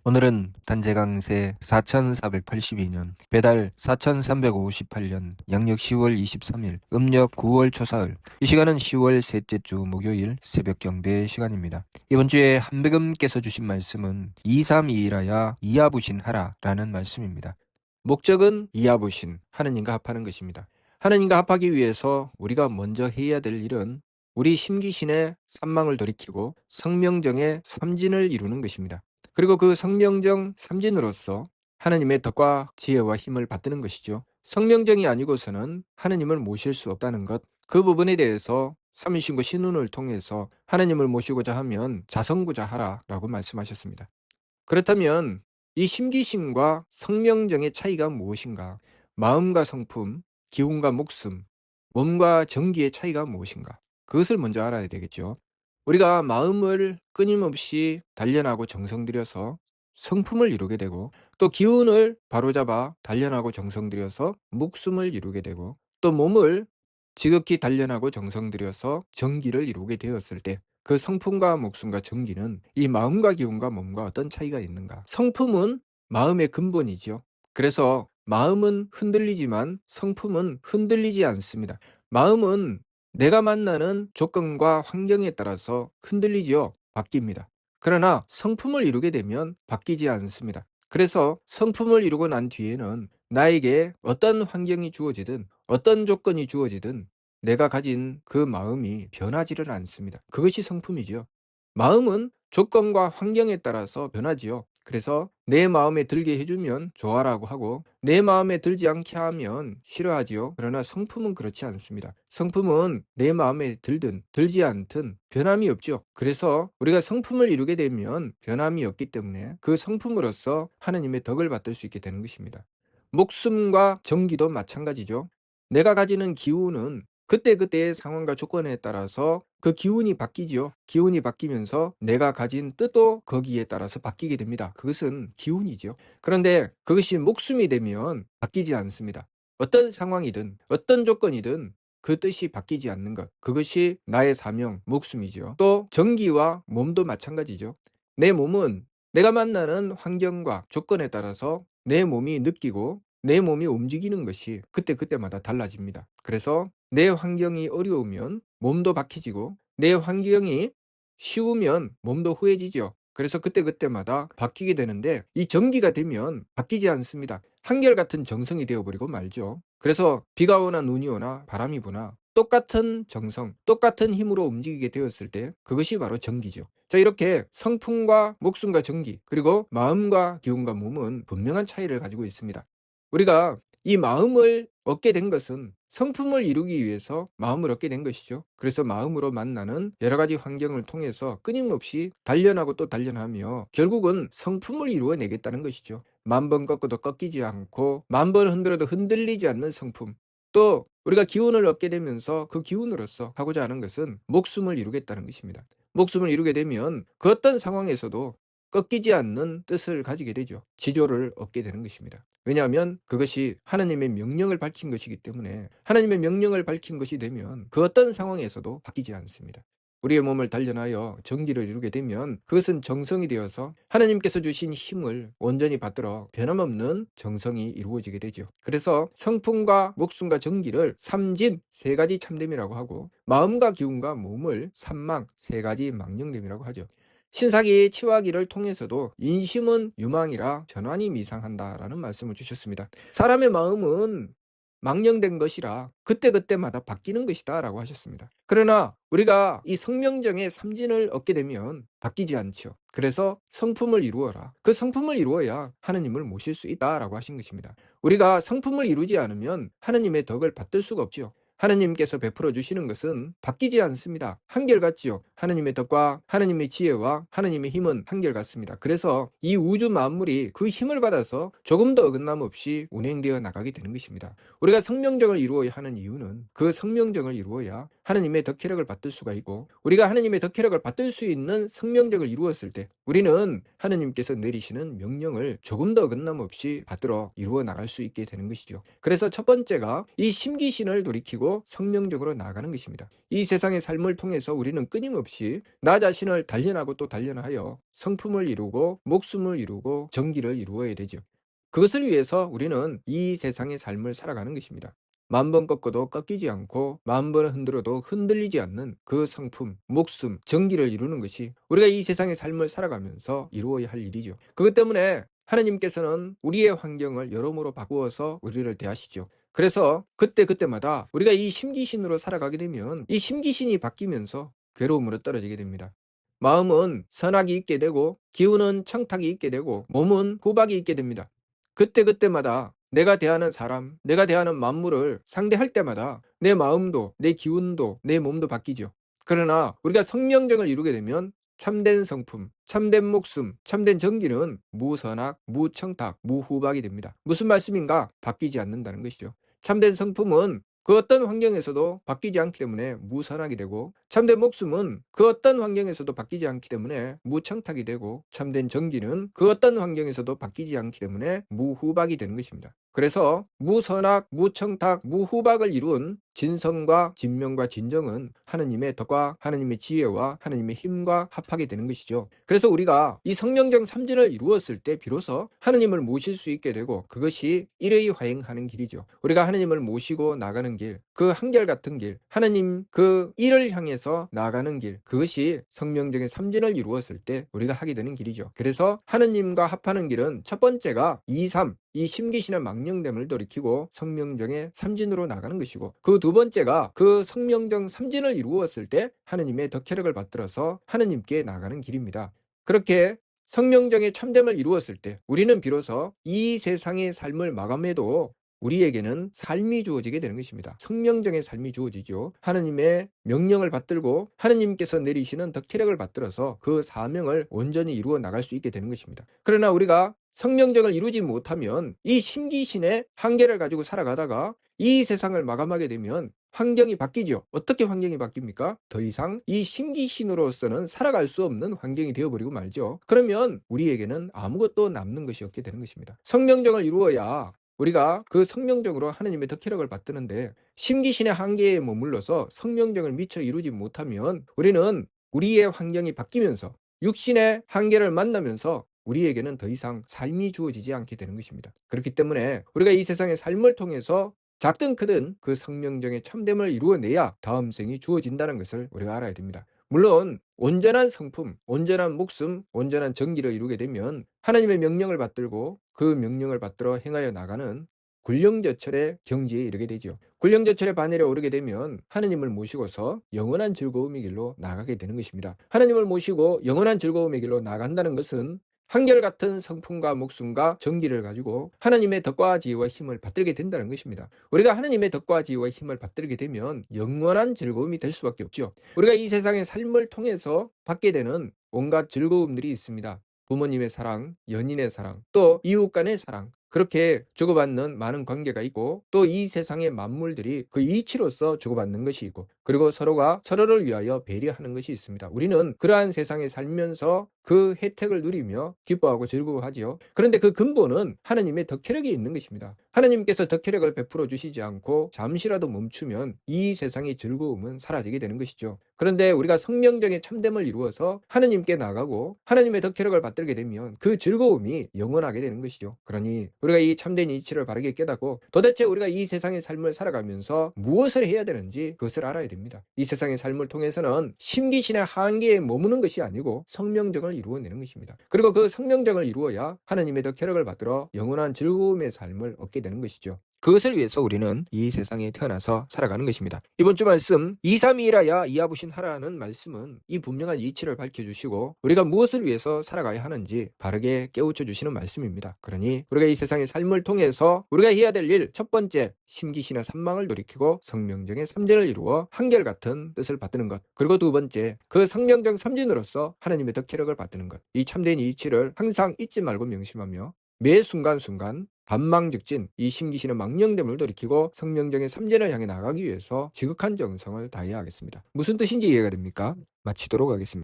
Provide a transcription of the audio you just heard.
오늘은 단재강세 4482년 배달 4358년 양력 10월 23일 음력 9월 초사흘. 이 시간은 10월 셋째 주 목요일 새벽 경배 시간입니다. 이번 주에 한백음께서 주신 말씀은 2321하야 이하부신하라 라는 말씀입니다. 목적은 이하부신, 하느님과 합하는 것입니다. 하느님과 합하기 위해서 우리가 먼저 해야 될 일은 우리 심기신의 산망을 돌이키고 성명정의 삼진을 이루는 것입니다. 그리고 그 성명정 삼진으로서 하느님의 덕과 지혜와 힘을 받드는 것이죠. 성명정이 아니고서는 하느님을 모실 수 없다는 것, 그 부분에 대해서 삼위신과 신운을 통해서 하느님을 모시고자 하면 자성구자하라 라고 말씀하셨습니다. 그렇다면 이 심기신과 성명정의 차이가 무엇인가? 마음과 성품, 기운과 목숨, 몸과 정기의 차이가 무엇인가? 그것을 먼저 알아야 되겠죠. 우리가 마음을 끊임없이 단련하고 정성 들여서 성품을 이루게 되고, 또 기운을 바로잡아 단련하고 정성 들여서 목숨을 이루게 되고, 또 몸을 지극히 단련하고 정성 들여서 정기를 이루게 되었을 때 그 성품과 목숨과 정기는 이 마음과 기운과 몸과 어떤 차이가 있는가? 성품은 마음의 근본이죠. 그래서 마음은 흔들리지만 성품은 흔들리지 않습니다. 마음은 내가 만나는 조건과 환경에 따라서 흔들리지요. 바뀝니다. 그러나 성품을 이루게 되면 바뀌지 않습니다. 그래서 성품을 이루고 난 뒤에는 나에게 어떤 환경이 주어지든 어떤 조건이 주어지든 내가 가진 그 마음이 변하지를 않습니다. 그것이 성품이지요. 마음은 조건과 환경에 따라서 변하지요. 그래서 내 마음에 들게 해주면 좋아라고 하고 내 마음에 들지 않게 하면 싫어하지요. 그러나 성품은 그렇지 않습니다. 성품은 내 마음에 들든 들지 않든 변함이 없죠. 그래서 우리가 성품을 이루게 되면 변함이 없기 때문에 그 성품으로서 하느님의 덕을 받을 수 있게 되는 것입니다. 목숨과 정기도 마찬가지죠. 내가 가지는 기운은 그때그때의 상황과 조건에 따라서 그 기운이 바뀌지요. 기운이 바뀌면서 내가 가진 뜻도 거기에 따라서 바뀌게 됩니다. 그것은 기운이죠. 그런데 그것이 목숨이 되면 바뀌지 않습니다. 어떤 상황이든 어떤 조건이든 그 뜻이 바뀌지 않는 것. 그것이 나의 사명, 목숨이죠. 또 정기와 몸도 마찬가지죠. 내 몸은 내가 만나는 환경과 조건에 따라서 내 몸이 느끼고 내 몸이 움직이는 것이 그때그때마다 달라집니다. 그래서 내 환경이 어려우면 몸도 박해지고 내 환경이 쉬우면 몸도 후해지죠. 그래서 그때그때마다 바뀌게 되는데 이 정기가 되면 바뀌지 않습니다. 한결같은 정성이 되어버리고 말죠. 그래서 비가 오나 눈이 오나 바람이 부나 똑같은 정성, 똑같은 힘으로 움직이게 되었을 때 그것이 바로 정기죠. 자, 이렇게 성품과 목숨과 정기, 그리고 마음과 기운과 몸은 분명한 차이를 가지고 있습니다. 우리가 이 마음을 얻게 된 것은 성품을 이루기 위해서 마음을 얻게 된 것이죠. 그래서 마음으로 만나는 여러 가지 환경을 통해서 끊임없이 단련하고 또 단련하며 결국은 성품을 이루어내겠다는 것이죠. 만 번 꺾어도 꺾이지 않고 만 번 흔들어도 흔들리지 않는 성품. 또 우리가 기운을 얻게 되면서 그 기운으로서 하고자 하는 것은 목숨을 이루겠다는 것입니다. 목숨을 이루게 되면 그 어떤 상황에서도 꺾이지 않는 뜻을 가지게 되죠. 지조를 얻게 되는 것입니다. 왜냐하면 그것이 하나님의 명령을 밝힌 것이기 때문에 하나님의 명령을 밝힌 것이 되면 그 어떤 상황에서도 바뀌지 않습니다. 우리의 몸을 단련하여 정기를 이루게 되면 그것은 정성이 되어서 하나님께서 주신 힘을 온전히 받들어 변함없는 정성이 이루어지게 되죠. 그래서 성품과 목숨과 정기를 삼진, 세 가지 참됨이라고 하고 마음과 기운과 몸을 삼망, 세 가지 망령됨이라고 하죠. 신사기 치화기를 통해서도 인심은 유망이라 전환이 미상한다라는 말씀을 주셨습니다. 사람의 마음은 망령된 것이라 그때그때마다 바뀌는 것이다 라고 하셨습니다. 그러나 우리가 이 성명정의 삼진을 얻게 되면 바뀌지 않죠. 그래서 성품을 이루어라. 그 성품을 이루어야 하느님을 모실 수 있다라고 하신 것입니다. 우리가 성품을 이루지 않으면 하느님의 덕을 받을 수가 없죠. 하느님께서 베풀어 주시는 것은 바뀌지 않습니다. 한결같지요. 하느님의 덕과 하느님의 지혜와 하느님의 힘은 한결같습니다. 그래서 이 우주 만물이 그 힘을 받아서 조금도 어긋남 없이 운행되어 나가게 되는 것입니다. 우리가 성명정을 이루어야 하는 이유는 그 성명정을 이루어야 하느님의 덕혜력을 받을 수가 있고 우리가 하느님의 덕혜력을 받을 수 있는 성명정을 이루었을 때 우리는 하느님께서 내리시는 명령을 조금도 어긋남 없이 받들어 이루어 나갈 수 있게 되는 것이죠. 그래서 첫 번째가 이 심기신을 돌이키고 이루고 성령적으로 나아가는 것입니다. 이 세상의 삶을 통해서 우리는 끊임없이 나 자신을 단련하고 또 단련하여 성품을 이루고 목숨을 이루고 정기를 이루어야 되죠. 그것을 위해서 우리는 이 세상의 삶을 살아가는 것입니다. 만번 꺾어도 꺾이지 않고 만번 흔들어도 흔들리지 않는 그 성품, 목숨, 정기를 이루는 것이 우리가 이 세상의 삶을 살아가면서 이루어야 할 일이죠. 그것 때문에 하나님께서는 우리의 환경을 여러모로 바꾸어서 우리를 대하시죠. 그래서 그때마다 우리가 이 심기신으로 살아가게 되면 이 심기신이 바뀌면서 괴로움으로 떨어지게 됩니다. 마음은 선악이 있게 되고 기운은 청탁이 있게 되고 몸은 후박이 있게 됩니다. 그때마다 내가 대하는 사람, 내가 대하는 만물을 상대할 때마다 내 마음도, 내 기운도, 내 몸도 바뀌죠. 그러나 우리가 성령정을 이루게 되면 참된 성품, 참된 목숨, 참된 정기는 무선악, 무청탁, 무후박이 됩니다. 무슨 말씀인가? 바뀌지 않는다는 것이죠. 참된 성품은 그 어떤 환경에서도 바뀌지 않기 때문에 무선악이 되고, 참된 목숨은 그 어떤 환경에서도 바뀌지 않기 때문에 무청탁이 되고, 참된 정기는 그 어떤 환경에서도 바뀌지 않기 때문에 무후박이 되는 것입니다. 그래서 무선악, 무청탁, 무후박을 이룬 진성과 진명과 진정은 하나님의 덕과 하나님의 지혜와 하나님의 힘과 합하게 되는 것이죠. 그래서 우리가 이 성령정 삼진을 이루었을 때 비로소 하나님을 모실 수 있게 되고, 그것이 일의 화행하는 길이죠. 우리가 하나님을 모시고 나가는 길, 그 한결같은 길, 하나님 그 일을 향해서 나가는 길, 그것이 성령정의 삼진을 이루었을 때 우리가 하게 되는 길이죠. 그래서 하나님과 합하는 길은 첫 번째가 2, 3, 이 심기신의 망령됨을 돌이키고 성령정의 삼진으로 나가는 것이고, 그 두 번째가 그 성령정 삼진을 이루었을 때 하나님의 덕혜력을 받들어서 하나님께 나가는 길입니다. 그렇게 성령정의 참됨을 이루었을 때 우리는 비로소 이 세상의 삶을 마감해도 우리에게는 삶이 주어지게 되는 것입니다. 성령정의 삶이 주어지죠. 하나님의 명령을 받들고 하나님께서 내리시는 덕혜력을 받들어서 그 사명을 온전히 이루어 나갈 수 있게 되는 것입니다. 그러나 우리가 성령정을 이루지 못하면 이 심기신의 한계를 가지고 살아가다가 이 세상을 마감하게 되면 환경이 바뀌죠. 어떻게 환경이 바뀝니까? 더 이상 이 심기신으로서는 살아갈 수 없는 환경이 되어버리고 말죠. 그러면 우리에게는 아무것도 남는 것이 없게 되는 것입니다. 성령정을 이루어야 우리가 그 성령정으로 하나님의 덕혜력을 받드는데, 심기신의 한계에 머물러서 성령정을 미처 이루지 못하면 우리는 우리의 환경이 바뀌면서 육신의 한계를 만나면서 우리에게는 더 이상 삶이 주어지지 않게 되는 것입니다. 그렇기 때문에 우리가 이 세상의 삶을 통해서 작든 크든 그 성령정의 참됨을 이루어내야 다음 생이 주어진다는 것을 우리가 알아야 됩니다. 물론 온전한 성품, 온전한 목숨, 온전한 정기를 이루게 되면 하나님의 명령을 받들고 그 명령을 받들어 행하여 나가는 굴령저철의 경지에 이르게 되죠. 굴령저철의 반열에 오르게 되면 하나님을 모시고서 영원한 즐거움의 길로 나가게 되는 것입니다. 하나님을 모시고 영원한 즐거움의 길로 나간다는 것은 한결같은 성품과 목숨과 정기를 가지고 하나님의 덕과 지혜와 힘을 받들게 된다는 것입니다. 우리가 하나님의 덕과 지혜와 힘을 받들게 되면 영원한 즐거움이 될 수밖에 없죠. 우리가 이 세상의 삶을 통해서 받게 되는 온갖 즐거움들이 있습니다. 부모님의 사랑, 연인의 사랑, 또 이웃 간의 사랑, 그렇게 주고받는 많은 관계가 있고, 또 이 세상의 만물들이 그 이치로서 주고받는 것이 있고, 그리고 서로가 서로를 위하여 배려하는 것이 있습니다. 우리는 그러한 세상에 살면서 그 혜택을 누리며 기뻐하고 즐거워하지요. 그런데 그 근본은 하나님의 덕혜력이 있는 것입니다. 하나님께서 덕혜력을 베풀어 주시지 않고 잠시라도 멈추면 이 세상의 즐거움은 사라지게 되는 것이죠. 그런데 우리가 성령정의 참됨을 이루어서 하나님께 나가고 하나님의 덕혜력을 받들게 되면 그 즐거움이 영원하게 되는 것이죠. 그러니 우리가 이 참된 이치를 바르게 깨닫고 도대체 우리가 이 세상의 삶을 살아가면서 무엇을 해야 되는지 그것을 알아야 됩니다. 이 세상의 삶을 통해서는 심기신의 한계에 머무는 것이 아니고 성령정을 이루어내는 것입니다. 그리고 그 성령정을 이루어야 하나님의 덕혜력을 받들어 영원한 즐거움의 삶을 얻게 되는 것이죠. 그것을 위해서 우리는 이 세상에 태어나서 살아가는 것입니다. 이번 주 말씀 232라야 이하부신 하라는 말씀은 이 분명한 이치를 밝혀주시고 우리가 무엇을 위해서 살아가야 하는지 바르게 깨우쳐 주시는 말씀입니다. 그러니 우리가 이 세상의 삶을 통해서 우리가 해야 될 일, 첫 번째 심기신의 산망을 돌이키고 성령정의 삼진을 이루어 한결같은 뜻을 받드는 것, 그리고 두 번째 그 성령정 삼진으로서 하나님의 덕혜력을 받드는 것, 이 참된 이치를 항상 잊지 말고 명심하며 매 순간순간 반망즉진 이 심기신의 망령됨을 돌이키고 성령정의 삼진을 향해 나가기 위해서 지극한 정성을 다해야 하겠습니다. 무슨 뜻인지 이해가 됩니까? 마치도록 하겠습니다.